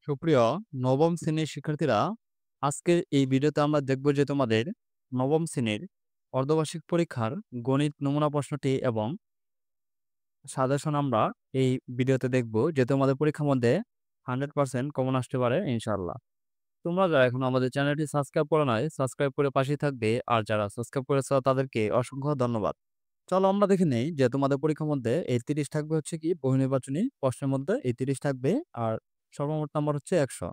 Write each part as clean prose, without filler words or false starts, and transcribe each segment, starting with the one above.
সুপ্রিয় নবম শ্রেণীর শিক্ষার্থীরা, আজকের এই ভিডিওতে আমরা দেখব যে তোমাদের নবম শ্রেণীর অর্ধবার্ষিক পরীক্ষার গণিত নমুনা প্রশ্নটি এবং সাজেশন আমরা এই ভিডিওতে দেখব যে তোমাদের পরীক্ষার মধ্যে 100% কমন আসতে পারে ইনশাআল্লাহ। তোমরা যারা এখন আমাদের চ্যানেলটি সাবস্ক্রাইব করে নাই, সাবস্ক্রাইব করে পাশেই থাকবে, আর যারা সাবস্ক্রাইব করেছ তাদেরকে অসংখ্য ধন্যবাদ। চলো আমরা দেখে নেই যে তোমাদের পরীক্ষার মধ্যে এই 30 থাকবে হচ্ছে কি বহু নির্বাচনী প্রশ্নের মধ্যে এই 30 থাকবে, আর সর্বমোট নাম্বার হচ্ছে 100।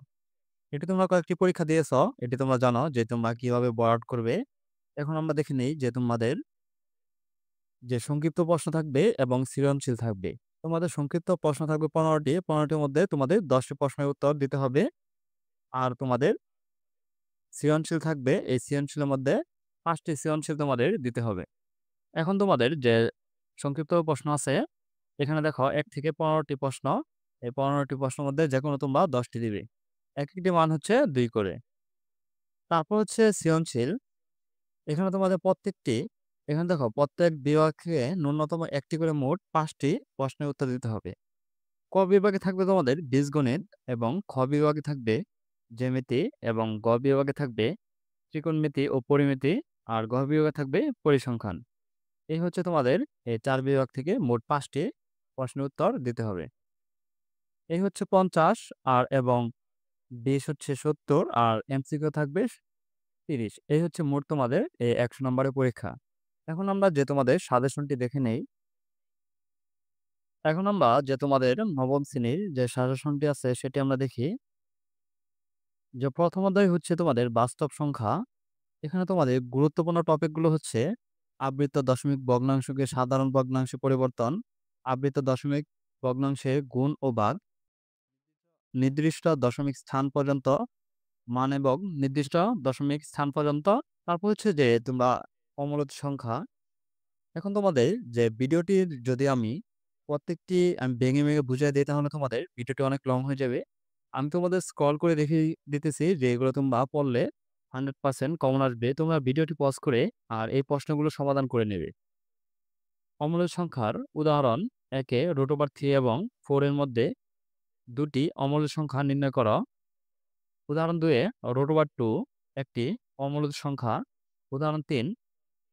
এটি তোমরা কয়েকটি পরীক্ষা দিয়েছ, এটি তোমরা জানো যে তোমরা কিভাবে বর্ড করবে। এখন আমরা দেখে নেই যে তোমাদের যে সংক্ষিপ্ত প্রশ্ন থাকবে এবং সৃজনশীল থাকবে। তোমাদের সংক্ষিপ্ত প্রশ্ন থাকবে 15টি, 15টির মধ্যে তোমাদের 10টি প্রশ্নের উত্তর দিতে হবে। আর তোমাদের সৃজনশীল থাকবে, এই সৃজনশীলের মধ্যে 5টি সৃজনশীল তোমাদের দিতে হবে। এখন তোমাদের যে সংক্ষিপ্ত প্রশ্ন আছে, এখানে দেখো 1 থেকে 15টি প্রশ্ন। এই 15টি প্রশ্নের মধ্যে যেকোনো তোমরা 10টি দিবে। একেকটি মান হচ্ছে 2 করে। তারপর হচ্ছে সৃজনশীল। এখানে তোমাদের এখানে দেখো প্রত্যেক বিভাগকে ন্যূনতম 1টি করে মোট 5টি প্রশ্নের উত্তর দিতে হবে। ক বিভাগে থাকবে তোমাদের বীজগণিত, এবং খ বিভাগে থাকবে জ্যামিতি, এবং গ বিভাগে থাকবে ত্রিকোণমিতি ও পরিমিতি, আর ঘ বিভাগে থাকবে পরিসংখ্যান। এই হচ্ছে তোমাদের এই 4 বিভাগ থেকে মোট 5টি প্রশ্নের উত্তর দিতে হবে। এই হচ্ছে 50, আর এবং 20 হচ্ছে 70, আর এমসিকিউ থাকবে 30। এই হচ্ছে মোট তোমাদের এই 100 নম্বরের পরীক্ষা। এখন আমরা যে তোমাদের সাজেশনটি দেখে নেই। এখন আমরা যে তোমাদের নবম শ্রেণীর যে সাজেশনটি আছে সেটি আমরা দেখি। যে প্রথম অধ্যায় হচ্ছে তোমাদের বাস্তব সংখ্যা। এখানে তোমাদের গুরুত্বপূর্ণ টপিকগুলো হচ্ছে আবৃত দশমিক ভগ্নাংশকে সাধারণ ভগ্নাংশে পরিবর্তন, আবৃত দশমিক ভগ্নাংশের গুণ ও ভাগ, নির্দিষ্ট দশমিক স্থান পর্যন্ত মান এবং নির্দিষ্ট দশমিক স্থান পর্যন্ত। তারপর হচ্ছে যে তোমরা অমূলত সংখ্যা। এখন তোমাদের যে ভিডিওটির যদি আমি প্রত্যেকটি আমি ভেঙে, ভেঙে বুঝায় দেই তাহলে তোমাদের ভিডিওটি অনেক লং হয়ে যাবে। আমি তোমাদের স্ক্রল করে দেখিয়ে দিতেছি যে এগুলো তোমরা পড়লে 100% কমন আসবে। তোমরা ভিডিওটি পজ করে আর এই প্রশ্নগুলো সমাধান করে নেবে। অমূলত সংখ্যার উদাহরণ 1 এ √3 এবং 4 এর মধ্যে 2টি অমূলত সংখ্যা নির্ণয় করো। উদাহরণ 2 এ √2 একটি অমূলত সংখ্যা। উদাহরণ 3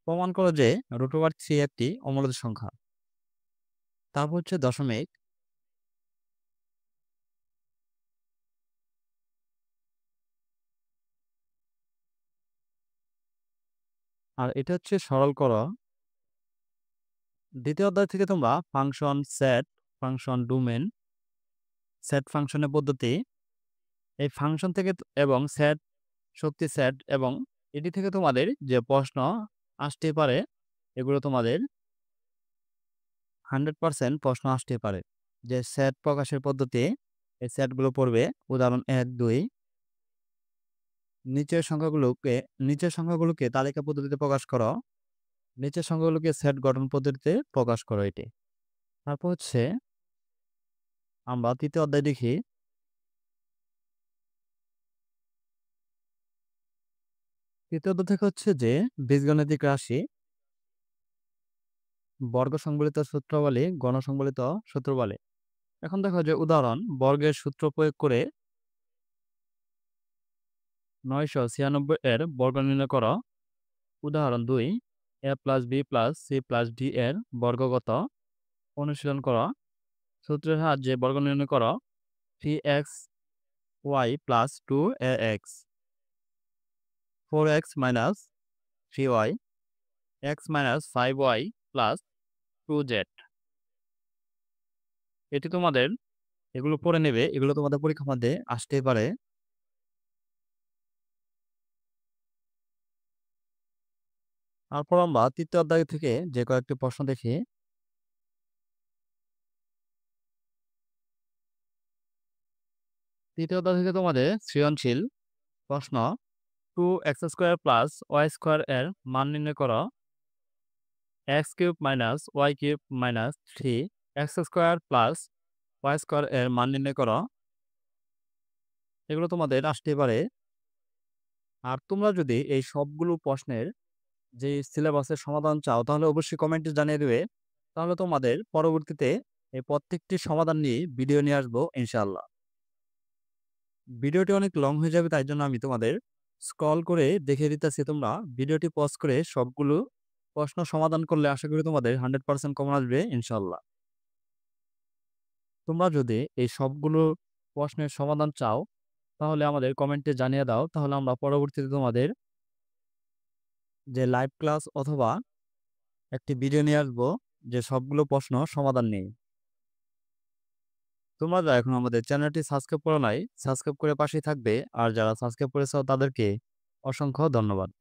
প্রমাণ করো যে √3 একটি অমূলত সংখ্যা। তারপর হচ্ছে দশমিক। আর এটা হচ্ছে সরল করো। দ্বিতীয় অধ্যায় থেকে তোমরা function, set, function, domain, set ফাংশনের পদ্ধতি, এই ফাংশন থেকে এবং সেট, শক্তি সেট, এবং এটি থেকে তোমাদের যে প্রশ্ন আসতে পারে এগুলো তোমাদের 100% প্রশ্ন আসতে পারে। যে সেট প্রকাশের পদ্ধতি, এই সেটগুলো পড়বে। উদাহরণ 1, 2 নিচের সংখ্যাগুলোকে তালিকা পদ্ধতিতে প্রকাশ করো। নিচের সংখ্যাগুলোকে সেট গঠন পদ্ধতিতে প্রকাশ করো এটি। তারপর হচ্ছে আমরা তৃতীয় অধ্যায় দেখি। তৃতীয় অধ্যায় থেকে হচ্ছে যে বীজগাণিতিক রাশি, বর্গ সংবলিত সূত্র বলে, গণ সংবলিত সূত্র বলে। এখন দেখো যে উদাহরণ, বর্গের সূত্র প্রয়োগ করে 996 এর বর্গ নির্ণয় করো। উদাহরণ 2 a + b + c + d এর বর্গ কত? অনুশীলন করো। সূত্রের সাহায্যে বর্গ নির্ণয় করো। 3xy + 2ax, 4x - 3y, x - 5y + 2z। এটি তোমাদের এগুলো পড়ে নেবে। এগুলো তোমাদের পরীক্ষার মধ্যে আসতেই পারে। তারপর আমরা তৃতীয় অধ্যায় থেকে যে কয়েকটি প্রশ্ন দেখি। তৃতীয় অধ্যায় থেকে তোমাদের সৃজনশীল প্রশ্ন, 2x² + y² এর মান নির্ণয় করো। x³ - y³ - 3x² + y² এর মান নির্ণয় করো। এগুলো তোমাদের আসতেই পারে। আর তোমরা যদি এই সবগুলো প্রশ্নের যে সিলেবাসের সমাধান চাও তাহলে অবশ্যই কমেন্টে জানিয়ে দেবে। তাহলে তোমাদের পরবর্তীতে এই প্রত্যেকটি সমাধান নিয়ে ভিডিও নিয়ে আসবো ইনশাআল্লাহ। ভিডিওটি অনেক লং হয়ে যাবে, তাই জন্য আমি তোমাদের স্ক্রল করে দেখিয়ে দিতেছি। তোমরা ভিডিওটি পজ করে সবগুলো প্রশ্ন সমাধান করলে আশা করি তোমাদের 100% কমন আসবে ইনশাআল্লাহ। তোমরা যদি এই সবগুলো প্রশ্নের সমাধান চাও তাহলে আমাদের কমেন্টে জানিয়ে দাও। তাহলে আমরা পরবর্তীতে তোমাদের যে লাইভ ক্লাস অথবা একটি ভিডিও নিয়ে আসবো যে সবগুলো প্রশ্ন সমাধান নেই। তোমরা যারা এখন আমাদের চ্যানেলটি সাবস্ক্রাইব করো নাই, সাবস্ক্রাইব করে পাশেই থাকবে। আর যারা সাবস্ক্রাইব করেছো তাদেরকে অসংখ্য ধন্যবাদ।